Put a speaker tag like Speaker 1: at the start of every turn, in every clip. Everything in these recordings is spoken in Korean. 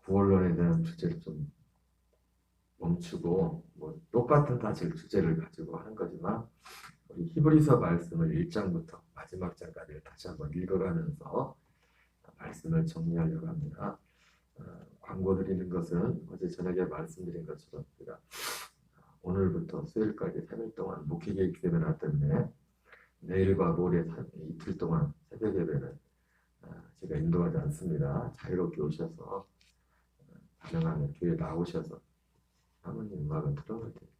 Speaker 1: 구원론에 대한 주제를 좀 멈추고 뭐 똑같은 사실 주제를 가지고 하는 거지만 우리 히브리서 말씀을 1장부터 마지막 장까지 다시 한번 읽어가면서 말씀을 정리하려고 합니다. 광고 드리는 것은 어제 저녁에 말씀드린 것처럼 제가 오늘부터 수요일까지 3일 동안 목회계획 세미나 때문에 내일과 모레 이틀 동안 새벽 예배는 제가 인도하지 않습니다. 자유롭게 오셔서 가능하면 교회 나오셔서 사모님 음악은 틀어놓을 테니까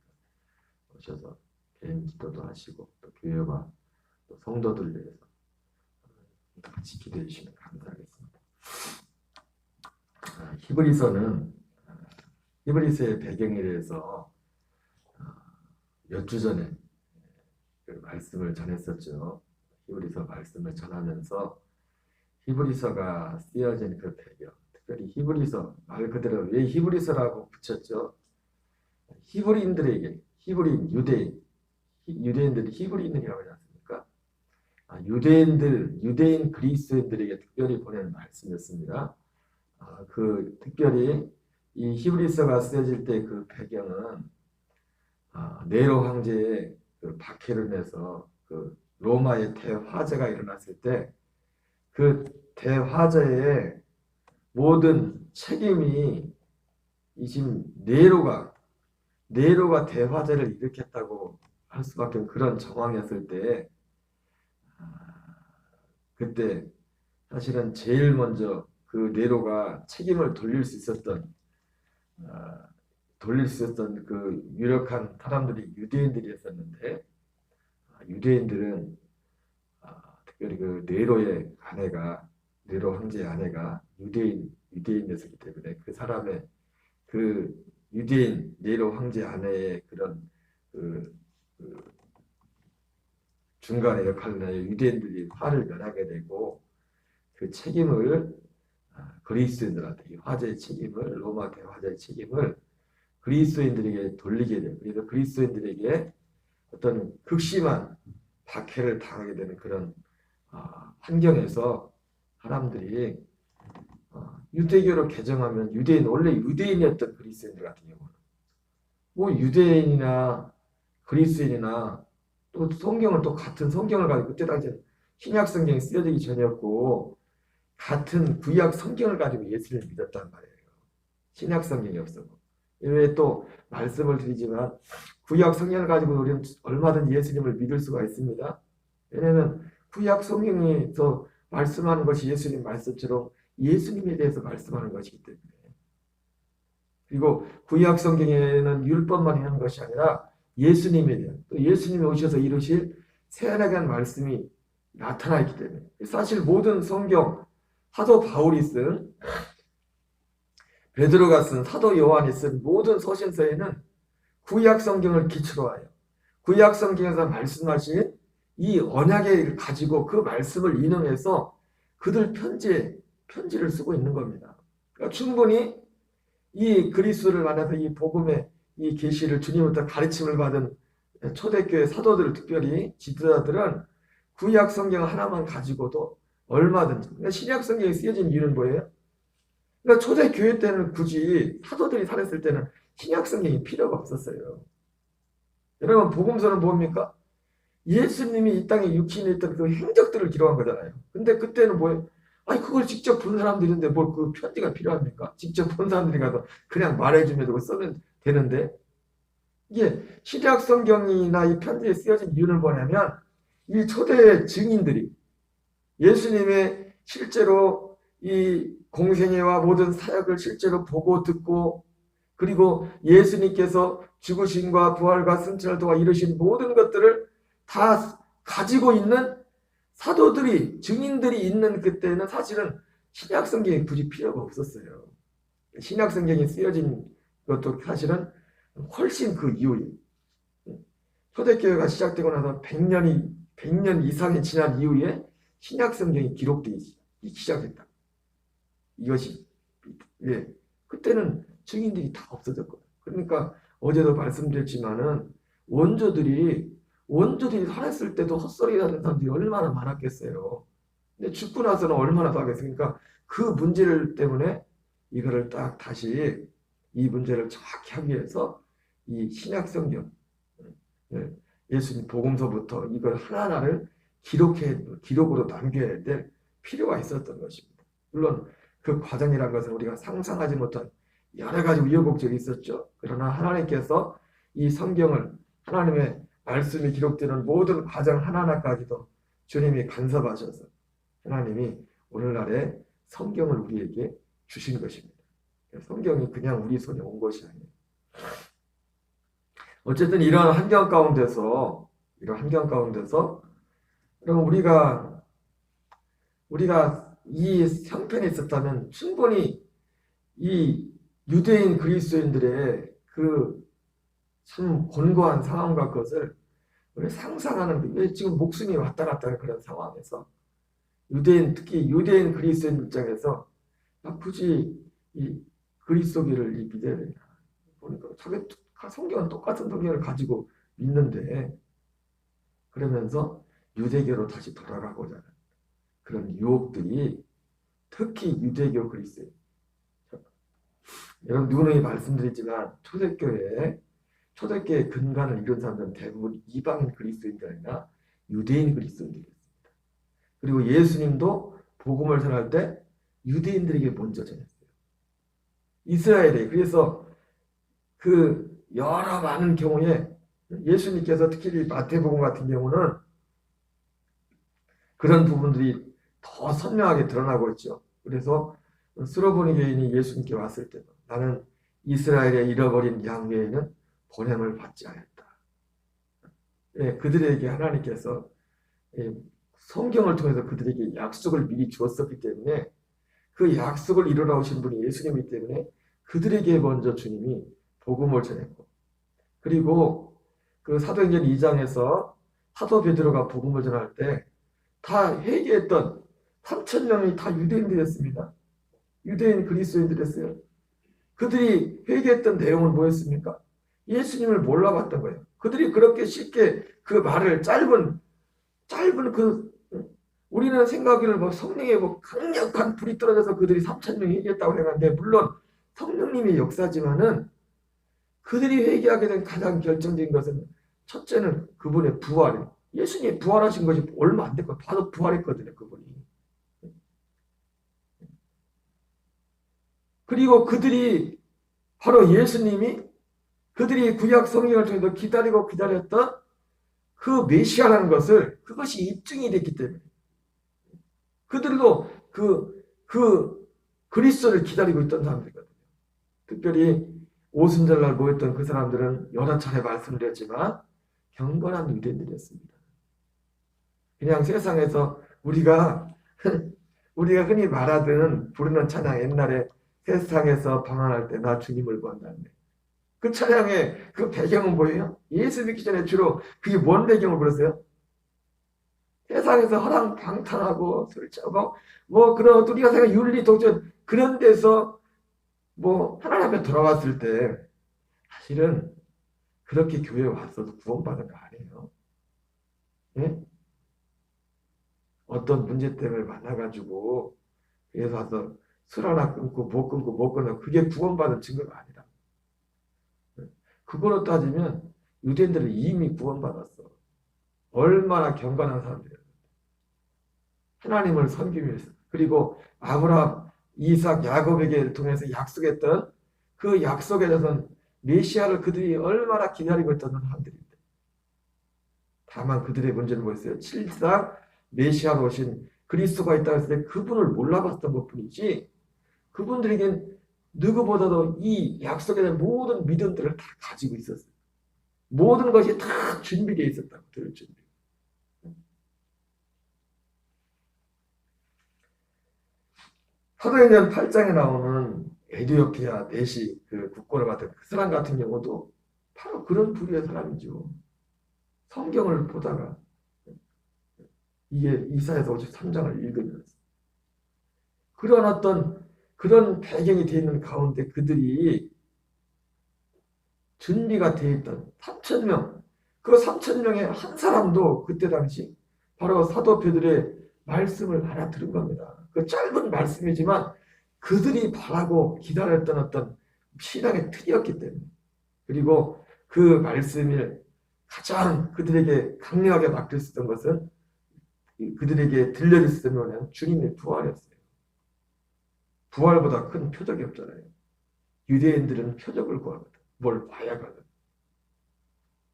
Speaker 1: 오셔서 개인 기도도 하시고 또 교회와 또 성도들 위해서 같이 기도해 주시면 감사하겠습니다. 히브리서의 배경에 대해서 몇 주 전에 그 말씀을 전했었죠. 히브리서 말씀을 전하면서 히브리서가 쓰여진 그 배경, 특별히 히브리서 말 그대로 왜 히브리서라고 붙였죠? 히브리인들에게 유대인들이 히브리인이라고 하지 않습니까? 유대인 그리스도인들에게 특별히 보낸 말씀이었습니다. 그 특별히 이 히브리서가 쓰여질 때 그 배경은 네로 황제의 그 박해를 내서 그 로마의 대화재가 일어났을 때 그 대화재의 모든 책임이 이신 네로가 대화재를 일으켰다고 할 수밖에 없는 그런 정황이었을 때 그때 사실은 제일 먼저 그 네로가 책임을 돌릴 수 있었던 그 유력한 사람들이 유대인들이었었는데 유대인들은 특별히 그 네로 황제의 아내가 유대인이었기 때문에 그 사람의 그 유대인 네로 황제 아내의 그런 그 중간의 역할을 하여 유대인들이 화를 면하게 되고 그 책임을 그리스도인들한테 이 화제의 책임을 로마 대화제의 책임을 그리스도인들에게 돌리게 돼요. 그래서 그리스도인들에게 어떤 극심한 박해를 당하게 되는 그런 환경에서 사람들이 유대교로 개정하면 원래 유대인이었던 그리스도인들 같은 경우는 뭐 유대인이나 그리스도인이나 또 성경을 또 같은 성경을 가지고 그때 당시 신약 성경이 쓰여지기 전이었고 같은 구약 성경을 가지고 예수를 믿었단 말이에요. 신약 성경이 없었고 왜 또 말씀을 드리지만 구약 성경을 가지고 우리는 얼마든지 예수님을 믿을 수가 있습니다. 왜냐하면 구약 성경에서 말씀하는 것이 예수님 말씀처럼 예수님에 대해서 말씀하는 것이기 때문에 그리고 구약 성경에는 율법만 있는 것이 아니라 예수님에 대한 또 예수님이 오셔서 이루실 새하나에 대한 말씀이 나타나 있기 때문에 사실 모든 성경 사도 바울이 쓴 베드로가 쓴 사도 요한이 쓴 모든 서신서에는 구약 성경을 기초로 하여 구약 성경에서 말씀하신 이 언약을 가지고 그 말씀을 인용해서 그들 편지를 쓰고 있는 겁니다. 그러니까 충분히 이 그리스도를 만나서 이 복음의 이 계시를 주님부터 가르침을 받은 초대교회 사도들 특별히 지도자들은 구약 성경 하나만 가지고도 얼마든지 그러니까 신약 성경이 쓰여진 이유는 뭐예요? 그러니까 초대교회 때는 굳이 사도들이 살았을 때는 신약 성경이 필요가 없었어요. 여러분 복음서는 뭡니까? 예수님이 이 땅에 육신에 있던 그 행적들을 기록한 거잖아요. 근데 그때는 뭐예요? 아니 그걸 직접 본 사람들인데 뭘 그 편지가 필요합니까? 직접 본 사람들이 가서 그냥 말해주면 되고 쓰면 되는데 이게 신약 성경이나 이 편지에 쓰여진 이유는 뭐냐면 이 초대 증인들이 예수님의 실제로 이 공생애와 모든 사역을 실제로 보고 듣고 그리고 예수님께서 죽으심과 부활과 승천을 통해 이루신 모든 것들을 다 가지고 있는 사도들이 증인들이 있는 그때는 사실은 신약 성경이 굳이 필요가 없었어요. 신약 성경이 쓰여진 것도 사실은 훨씬 그 이후에 초대교회가 시작되고 나서 100년 이상이 지난 이후에 신약 성경이 기록되기 시작했다. 이것이 왜 그때는 증인들이 다 없어졌거든. 그러니까 어제도 말씀드렸지만은 원조들이 살았을 때도 헛소리 하는 사람들이 얼마나 많았겠어요. 근데 죽고 나서는 얼마나 더 하겠습니까? 그 문제를 때문에 이거를 딱 다시 이 문제를 정확히 하기 위해서 이 신약 성경, 예수님 복음서부터 이걸 하나하나를 기록으로 남겨야 될 필요가 있었던 것입니다. 물론 그 과정이라는 것은 우리가 상상하지 못한 여러 가지 우여곡절이 있었죠. 그러나 하나님께서 이 성경을, 하나님의 말씀이 기록되는 모든 과정 하나하나까지도 주님이 간섭하셔서 하나님이 오늘날에 성경을 우리에게 주신 것입니다. 성경이 그냥 우리 손에 온 것이 아니에요. 어쨌든 이런 환경 가운데서 그럼 우리가 이 형편이 있었다면 충분히 이 유대인 그리스도인들의 그 참 곤고한 상황과 그것을 우리 상상하는, 왜 지금 목숨이 왔다 갔다 하는 그런 상황에서 특히 유대인 그리스도인 입장에서 굳이 이 그리스도기를 믿어야 되냐. 보니까 자기 성경은 똑같은 성경을 가지고 믿는데, 그러면서 유대교로 다시 돌아가고자 하는 그런 유혹들이 특히 유대교 그리스도인. 여러분 누누이 말씀드리지만 초대교회의 근간을 이룬 사람들은 대부분 이방인 그리스도인들이 아니라 유대인 그리스도인들이었습니다. 그리고 예수님도 복음을 전할 때 유대인들에게 먼저 전했어요. 이스라엘에. 그래서 그 여러 많은 경우에 예수님께서 특히 마태복음 같은 경우는 그런 부분들이 더 선명하게 드러나고 있죠. 그래서 스로보니게인이 예수님께 왔을 때도 나는 이스라엘의 잃어버린 양 외에는 보냄을 받지 않았다. 그들에게 하나님께서 성경을 통해서 그들에게 약속을 미리 주었었기 때문에 그 약속을 이루러 오신 분이 예수님이기 때문에 그들에게 먼저 주님이 복음을 전했고, 그리고 그 사도행전 2장에서 사도 베드로가 복음을 전할 때 다 회개했던 3,000명이 다 유대인들이었습니다. 유대인 그리스도인들이었어요. 그들이 회개했던 내용은 뭐였습니까? 예수님을 몰라봤던 거예요. 그들이 그렇게 쉽게 그 말을 짧은 우리는 생각을 성령의 강력한 불이 떨어져서 그들이 3,000명이 회개했다고 생각하는데, 물론 성령님의 역사지만은 그들이 회개하게 된 가장 결정적인 것은 첫째는 그분의 부활이에요. 예수님이 부활하신 것이 얼마 안 됐고 바로 부활했거든요, 그분이. 그리고 바로 예수님이 그들이 구약 성경을 통해서 기다렸던 그 메시아라는 그것이 입증이 됐기 때문에 그들도 그 그리스도를 기다리고 있던 사람들이거든요. 특별히 오순절날 모였던 그 사람들은 여러 차례 말씀드렸지만 경건한 유대인들이었습니다. 그냥 세상에서 우리가 흔히 부르는 찬양, 옛날에 세상에서 방황할 때 나 주님을 구한다는데, 그 찬양의 그 배경은 뭐예요? 예수 믿기 전에 주로 그게 뭔 배경을 불렀어요? 세상에서 허랑방탕하고 술 취하고 그런 우리가 생각 윤리 독전 그런 데서 하나님 앞에 돌아왔을 때 사실은 그렇게 교회에 왔어도 구원받은 거 아니에요. 예? 어떤 문제 때문에 만나가지고 그래서 와서 술 하나 끊고 못 끊고 그게 구원받은 증거가 아니라, 그거로 따지면 유대인들은 이미 구원받았어. 얼마나 경건한 사람들이야. 하나님을 섬기기 위해서. 그리고 아브라함, 이삭, 야곱에게 통해서 약속했던 그 약속에 대해서는 메시아를 그들이 얼마나 기다리고 있던 사람들인데, 다만 그들의 문제는 뭐였어요? 실상 메시아로 오신 그리스도가 있다고 했을 때 그분을 몰라봤던 것뿐이지, 그분들에겐 누구보다도 이 약속에 대한 모든 믿음들을 다 가지고 있었어요. 모든 것이 다 준비되어 있었다고 들을 준비. 사도행전 8장에 나오는 에디오피아 내시 그 국고를 받은 그 사람 같은 경우도 바로 그런 부류의 사람이죠. 성경을 보다가 이게 이사야서 53장을 읽으면서 그런 배경이 되어 있는 가운데 그들이 준비가 되어 있던 3,000명, 그 3,000명의 한 사람도 그때 당시 바로 사도 베드로의 말씀을 알아들은 겁니다. 그 짧은 말씀이지만 그들이 바라고 기다렸던 어떤 신앙의 틀이었기 때문에, 그리고 그 말씀을 가장 그들에게 강력하게 맡길 수 있던 것은, 그들에게 들려줄 수 있는 것은 주님의 부활이었어요. 부활보다 큰 표적이 없잖아요. 유대인들은 표적을 구하거든. 뭘 봐야 가거든.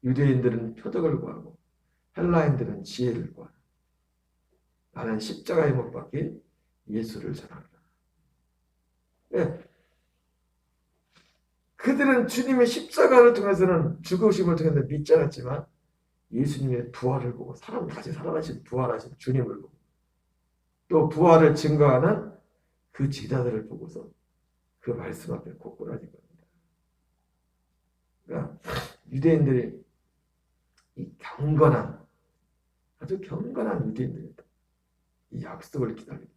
Speaker 1: 유대인들은 표적을 구하고 헬라인들은 지혜를 구하고, 나는 십자가에 못 박힌 예수를 전하노라. 네. 그들은 주님의 십자가를 통해서는, 죽으심을 통해서 믿지 않았지만 예수님의 부활을 보고, 사람 다시 살아나신 부활하신 주님을 보고, 또 부활을 증거하는 그 제자들을 보고서 그 말씀 앞에 고꾸라진 겁니다. 그러니까 유대인들이 이 경건한, 아주 경건한 유대인들이다. 이 약속을 기다리고,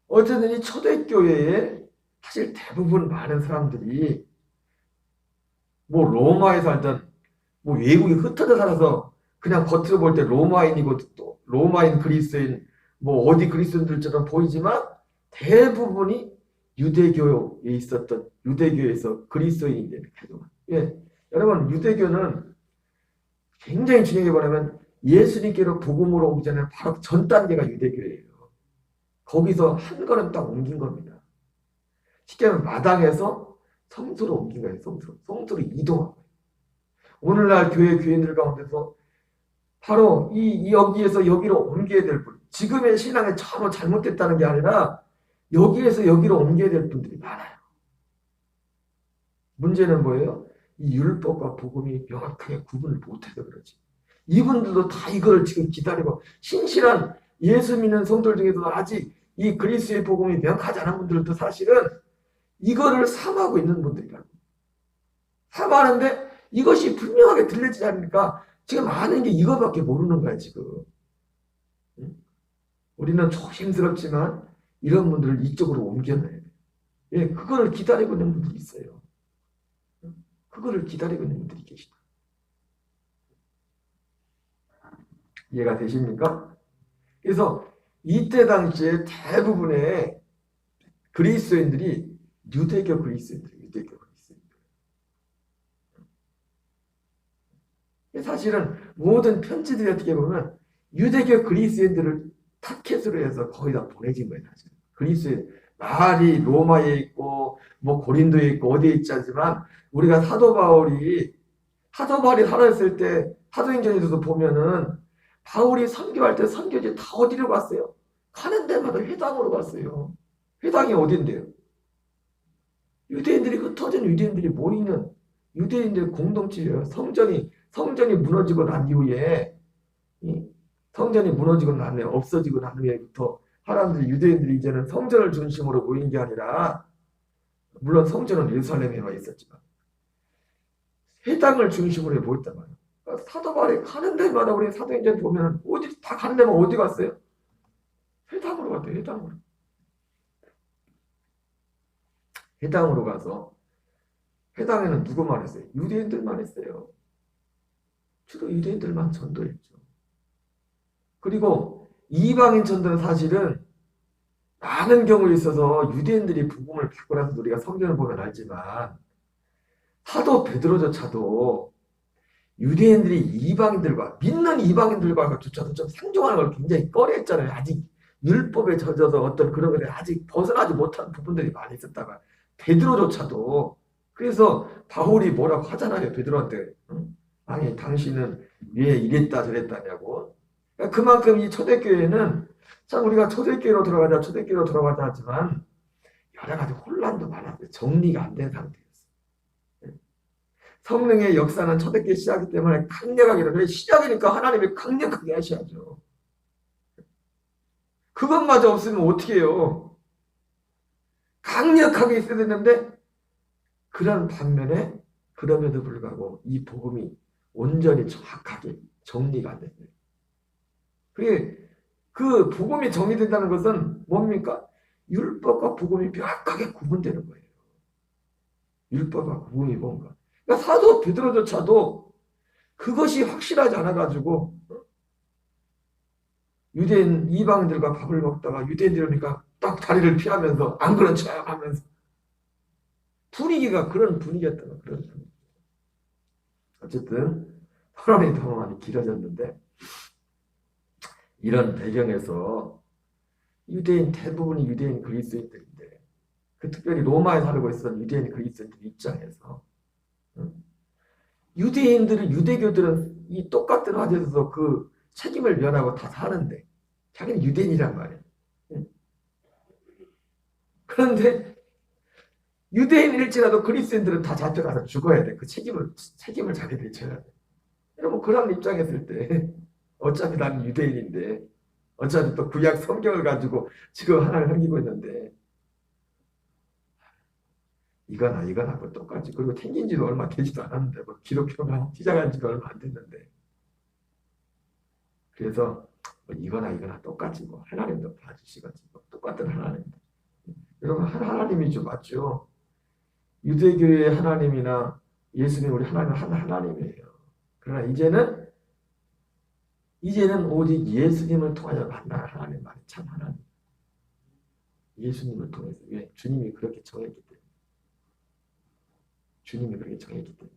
Speaker 1: 어쨌든 이 초대교회에 사실 대부분 많은 사람들이 뭐 로마에 살던, 뭐 외국에 흩어져 살아서 그냥 겉으로 볼 때 로마인이고 또 로마인 그리스인, 뭐 어디 그리스인들처럼 보이지만 대부분이 유대교에 있었던, 유대교에서 그리스도인인데, 예, 여러분, 유대교는 굉장히 중요하게 보면 예수님께로 복음으로 오기 전에 바로 전 단계가 유대교예요. 거기서 한 걸음 딱 옮긴 겁니다. 쉽게 말하면 마당에서 성소로 옮긴 거예요. 성소로 이동한 거예요. 오늘날 교인들 가운데서 바로 여기에서 여기로 옮겨야 될 분, 지금의 신앙이 전혀 잘못됐다는 게 아니라 여기에서 여기로 옮겨야 될 분들이 많아요. 문제는 뭐예요? 이 율법과 복음이 명확하게 구분을 못해서 그러지. 이분들도 다 이걸 지금 기다리고, 신실한 예수 믿는 성도들 중에도 아직 이 그리스의 복음이 명확하지 않은 분들도 사실은 이거를 삼하고 있는 분들이라고. 삼하는데 이것이 분명하게 들리지 않으니까 지금 아는 게 이거밖에 모르는 거야, 지금. 응? 우리는 조심스럽지만 이런 분들을 이쪽으로 옮겨놔야 돼. 예, 그거를 기다리고 있는 분들이 있어요. 그거를 기다리고 있는 분들이 계시다. 이해가 되십니까? 그래서 이때 당시에 대부분의 그리스도인들이 유대교 그리스도인들. 사실은 모든 편지들이 어떻게 보면 유대교 그리스도인들을 타켓으로 해서 거의 다 보내진 거예요. 사실. 그리스도인, 말이 로마에 있고 뭐 고린도에 있고 어디에 있지 않지만, 우리가 사도 바울이 살아있을 때 사도행전에서도 보면은 바울이 선교할 때 선교지 다 어디로 갔어요? 가는 데마다 회당으로 갔어요. 회당이 어딘데요? 유대인들이, 흩어진 유대인들이 모이는 유대인들 공동체예요. 성전이 무너지고 난 이후에, 성전이 무너지고 난 후에, 없어지고 난 후에부터 사람들이, 유대인들이 이제는 성전을 중심으로 모인 게 아니라, 물론 성전은 예루살렘에만 있었지만 회당을 중심으로 모였단 말이에요. 그러니까 사도 바울이 가는 데마다, 우리 사도행전 보면 어디 다 가는 데만 어디 갔어요? 회당으로 갔대요. 회당으로 가서, 회당에는 누구만 했어요? 유대인들만 했어요. 주로 유대인들만 전도했죠. 그리고 이방인 전도는 사실은 많은 경우에 있어서 유대인들이 복음을 받고 나서, 우리가 성경을 보면 알지만 사도 베드로조차도 유대인들이 이방인들과, 믿는 이방인들과 조차도 좀 상종하는 걸 굉장히 꺼려했잖아요. 아직 율법에 젖어서 어떤 그런 것에 아직 벗어나지 못한 부분들이 많이 있었다가, 베드로조차도. 그래서 바울이 뭐라고 하잖아요, 베드로한테. 응? 아니, 당신은 왜 이랬다 저랬다냐고. 그러니까 그만큼 이 초대교회는, 참 우리가 초대교회로 들어가자 하지만 여러 가지 혼란도 많았어요. 정리가 안 된 상태였어요. 성령의 역사는 초대교회 시작이기 때문에 강력하게, 왜 시작이니까 하나님이 강력하게 하셔야죠. 그것마저 없으면 어떻게 해요? 강력하게 있어야 되는데, 그런 반면에 그럼에도 불구하고 이 복음이 온전히 정확하게 정리가 안 됩니다. 그게, 그 복음이 정리된다는 것은 뭡니까? 율법과 복음이 명확하게 구분되는 거예요. 율법과 복음이 뭔가. 그러니까 사도 베드로조차도 그것이 확실하지 않아가지고 유대인 이방인들과 밥을 먹다가 유대인들이 오니까 딱 다리를 피하면서 안 그런 척 하면서 분위기가 그런 분위기였던 거. 그런 분위기. 어쨌든 토론이 너무 많이 길어졌는데 이런 배경에서 대부분이 유대인 그리스도인들인데 그 특별히 로마에 살고 있었던 유대인 그리스도인들 입장에서 유대교들은 이 똑같은 화제에서 그 책임을 면하고 다 사는데 자기는 유대인이란 말이에요. 그런데 유대인일지라도 그리스도인들은 다 잡혀가서 죽어야 돼. 그 책임을 자기들이 져야 돼. 여러분 그런 입장에 있을 때 어차피 나는 유대인인데 어차피 또 구약 성경을 가지고 지금 하나를 섬기고 있는데 이거나 뭐 똑같이 그리고 생긴 지도 얼마 되지도 않았는데 뭐 기독교가 시작한 지도 얼마 안 됐는데 그래서 뭐 이거나 똑같이 뭐 하나님도 봐주시겠지 뭐 똑같은 하나님 여러분 하나님이죠 맞죠? 유대교의 하나님이나 예수님 우리 하나님 한 하나님이에요. 그러나 이제는 오직 예수님을 통하여 만날 하나님만이 참 하나님. 예수님을 통해서 왜 주님이 그렇게 정했기 때문에 주님이 그렇게 정했기 때문에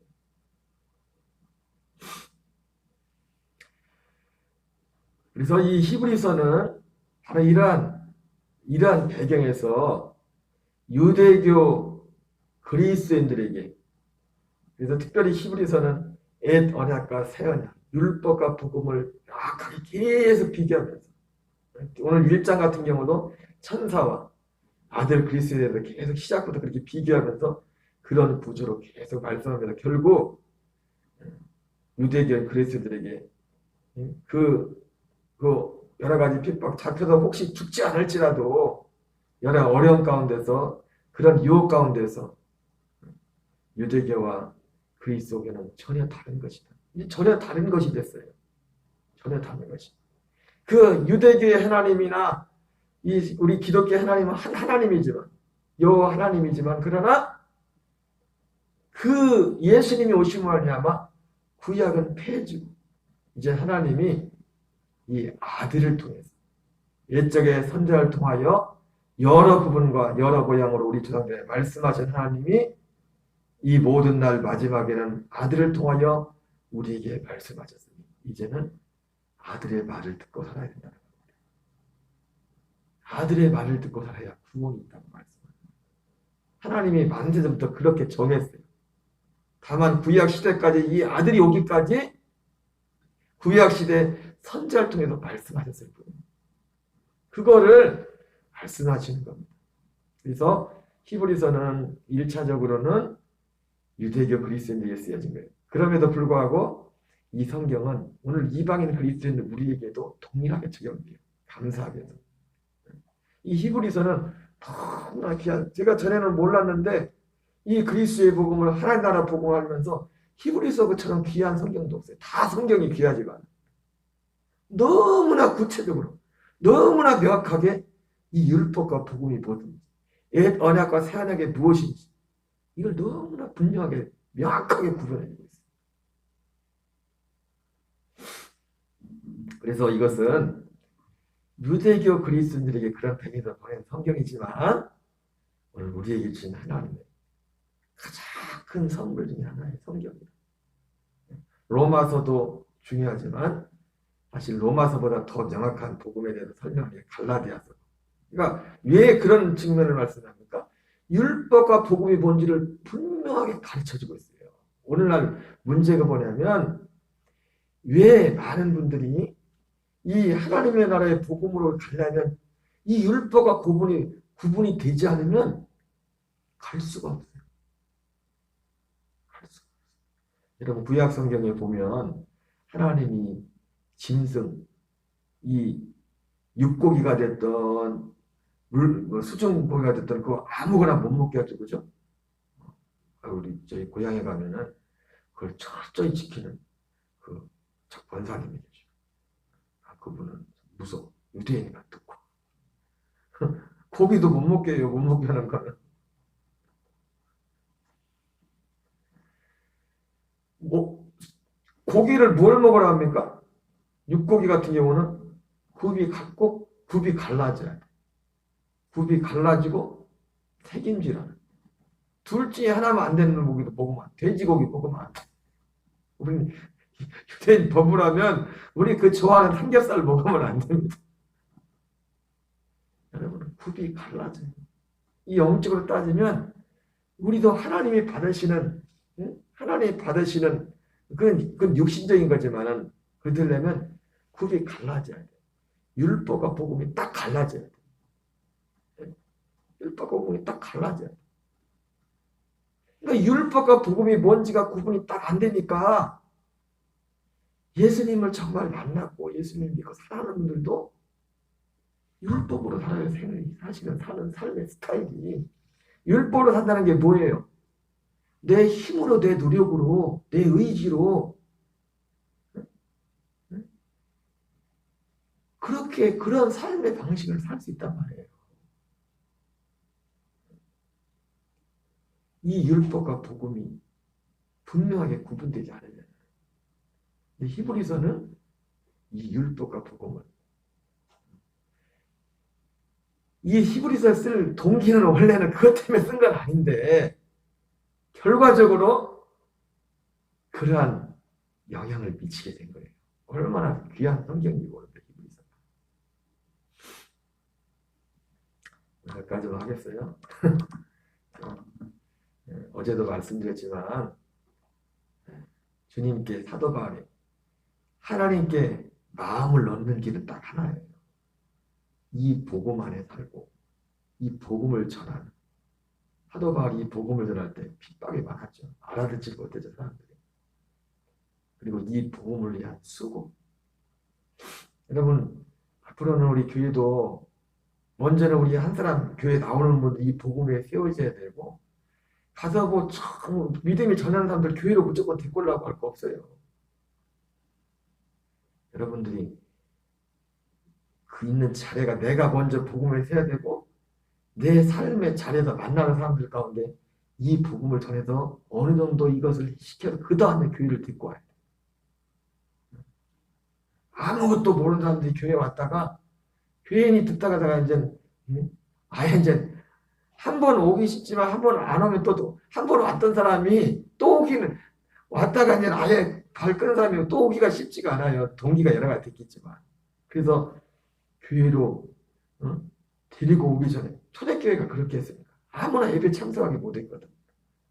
Speaker 1: 그래서 이 히브리서는 바로 이러한 배경에서 유대교 그리스도인들에게 그래서 특별히 히브리서는 옛 언약과 새 언약 율법과 복음을 명확하게 계속 비교하면서 오늘 1장 같은 경우도 천사와 아들 그리스도에 대해서 계속 시작부터 그렇게 비교하면서 그런 구조로 계속 말씀하면서 결국 유대교 그리스도들에게 그 여러 가지 핍박 잡혀서 혹시 죽지 않을지라도 여러 어려운 가운데서 그런 유혹 가운데서 유대교와 그리스도교는 전혀 다른 것이다. 전혀 다른 것이 됐어요. 전혀 다른 것이. 그 유대교의 하나님이나 우리 기독교의 하나님은 한 하나님이지만 하나님이지만 그러나 그 예수님이 오심으로 말미암아 구약은 폐해지고 이제 하나님이 이 아들을 통해서 옛적의 선자를 통하여 여러 부분과 여러 모양으로 우리 조상들에 말씀하신 하나님이 이 모든 날 마지막에는 아들을 통하여 우리에게 말씀하셨으니 이제는 아들의 말을 듣고 살아야 된다는 겁니다. 아들의 말을 듣고 살아야 구원이 있다고 말씀합니다. 하나님이 만세전부터 그렇게 정했어요. 다만 구약 시대까지 이 아들이 오기까지 구약 시대 선지자를 통해서 말씀하셨을 뿐입니다. 그거를 말씀하시는 겁니다. 그래서 히브리서는 1차적으로는 유대교 그리스도인들에게 쓰여진 거예요. 그럼에도 불구하고 이 성경은 오늘 이방인 그리스도인 우리에게도 동일하게 적용돼요. 감사하게도. 이 히브리서는 너무나 귀한 제가 전에는 몰랐는데 이 그리스도의 복음을 하나님 나라 복음을 하면서 히브리서처럼 귀한 성경도 없어요. 다 성경이 귀하지만 너무나 구체적으로 너무나 명확하게 이 율법과 복음이 뭐든지 옛 언약과 새 언약이 무엇인지 이걸 너무나 분명하게 명확하게 구분해주고 있어요. 그래서 이것은 유대교 그리스도인들에게 그런 배경에서 보낸 성경이지만 오늘 우리에게 주신 하나님의 가장 큰 선물 중에 하나의 성경입니다. 로마서도 중요하지만 사실 로마서보다 더 명확한 복음에 대해서 설명한 게 갈라디아서. 그러니까 왜 그런 측면을 말씀합니까? 율법과 복음의 본질을 분명하게 가르쳐주고 있어요. 오늘날 문제가 뭐냐면 왜 많은 분들이 이 하나님의 나라의 복음으로 가려면 이 율법과 구분이 되지 않으면 갈 수가 없어요. 갈 수가 없어요. 여러분 구약 성경에 보면 하나님이 짐승, 이 육고기가 됐던 수중고기가 됐던 그거 아무거나 못 먹게 하죠, 그죠? 우리 저희 고향에 가면은 그걸 철저히 지키는 그 권사님이 계셔. 그분은 무서워. 유대인 같고 고기도 못 먹게 해요. 못 먹게 하는 거는. 고기를 뭘 먹으라 합니까? 육고기 같은 경우는 굽이 갈라져야 돼. 굽이 갈라지고 책임지라는. 둘 중에 하나만 안 되는 고기도 먹으면 안 돼. 돼지고기 먹으면 안 돼. 우리 유대인 법으로면 우리 그 좋아하는 삼겹살 먹으면 안 됩니다. 여러분, 굽이 갈라져요. 이 영적으로 따지면 우리도 하나님이 받으시는 그건 육신적인 거지만은 그 되려면 굽이 갈라져야 돼. 율법과 복음이 딱 갈라져야 돼. 율법과 복음이 딱 갈라져야 돼. 그러니까 율법과 복음이 뭔지가 구분이 딱 안 되니까 예수님을 정말 만났고 예수님 믿고 살아가는 분들도 율법으로 사는 삶의 스타일이 율법으로 산다는 게 뭐예요? 내 힘으로, 내 노력으로, 내 의지로 그런 삶의 방식을 살 수 있단 말이에요. 이 율법과 복음이 분명하게 구분되지 않으면 히브리서는 이 율법과 복음을 이 히브리서 쓸 동기는 원래는 그것 때문에 쓴 건 아닌데 결과적으로 그러한 영향을 미치게 된 거예요. 얼마나 귀한 성경이고 모르는데 히브리서. 여기까지만 하겠어요. 어제도 말씀드렸지만 주님께 사도 바울이 하나님께 마음을 넣는 길은 딱 하나예요. 이 복음 안에 살고 이 복음을 전하는. 사도 바울이 이 복음을 전할 때 핍박이 많았죠. 알아듣지 못했죠, 사람들이. 그리고 이 복음을 위한 수고. 여러분, 앞으로는 우리 교회도 먼저는 우리 한 사람 교회 나오는 분들 이 복음에 세워져야 되고 가서 뭐 참 믿음이 전하는 사람들 교회로 무조건 데리고 오려고 할 거 없어요. 여러분들이 그 있는 자리가 내가 먼저 복음을 세야 되고 내 삶의 자리에서 만나는 사람들 가운데 이 복음을 전해서 어느 정도 이것을 시켜서 그 다음에 교회를 데리고 와야 돼. 아무것도 모르는 사람들이 교회에 왔다가 교인이 듣다가 이제 아예 이제 한 번 오기 쉽지만 한 번 안 오면 또 한 번 왔던 사람이 또 오기는 왔다가 이제 아예 발 끄는 사람이 또 오기가 쉽지가 않아요. 동기가 여러 가지 있겠지만. 그래서 교회로 데리고 오기 전에 초대교회가 그렇게 했습니다. 아무나 예배 참석하기 못했거든.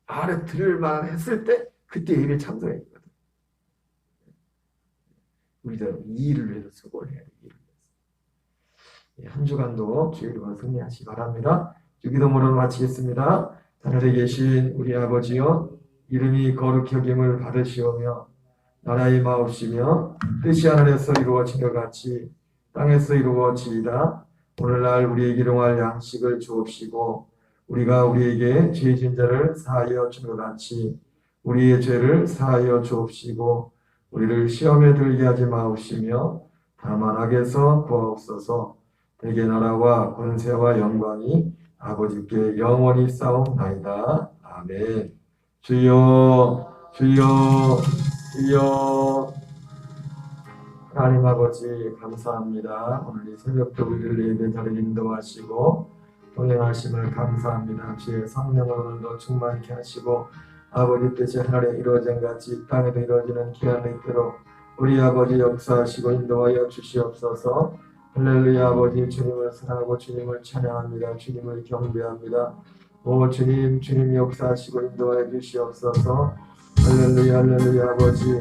Speaker 1: 알아들을만 했을 때 그때 예배 참석했거든. 우리도 이 일을 위해서 수고를 해야 돼. 이 일을 위해서. 한 주간도 주일과 승리하시기 바랍니다. 주기도문으로 마치겠습니다. 하늘에 계신 우리 아버지여, 이름이 거룩히 여김을 받으시오며 나라의 마옵시며 뜻이 하늘에서 이루어진 것 같이 땅에서 이루어지이다. 오늘날 우리에게 일용할 양식을 주옵시고 우리가 우리에게 죄 지은 자를 사하여 준 것 같이 우리의 죄를 사하여 주옵시고 우리를 시험에 들게 하지 마옵시며 다만 악에서 구하옵소서. 대개 나라와 권세와 영광이 아버지께 영원히 싸움나이다. 아멘. 주여 주여 주여. 하나님 아버지 감사합니다. 오늘 이 새벽도 우리를 예배 자리에 인도하시고 동행하심을 감사합니다. 주의 성령을 오늘도 충만케 하시고 아버지 뜻이 하늘에 이루어진 같이 땅에도 이루어지는 귀한 은혜로 우리 아버지 역사하시고 인도하여 주시옵소서. 할렐루야. 아버지 주님을 사랑하고 주님을 찬양합니다. 주님을 경배합니다. 오 주님, 주님 역사하시고 인도하여 주시옵소서. 할렐루야 할렐루야. 아버지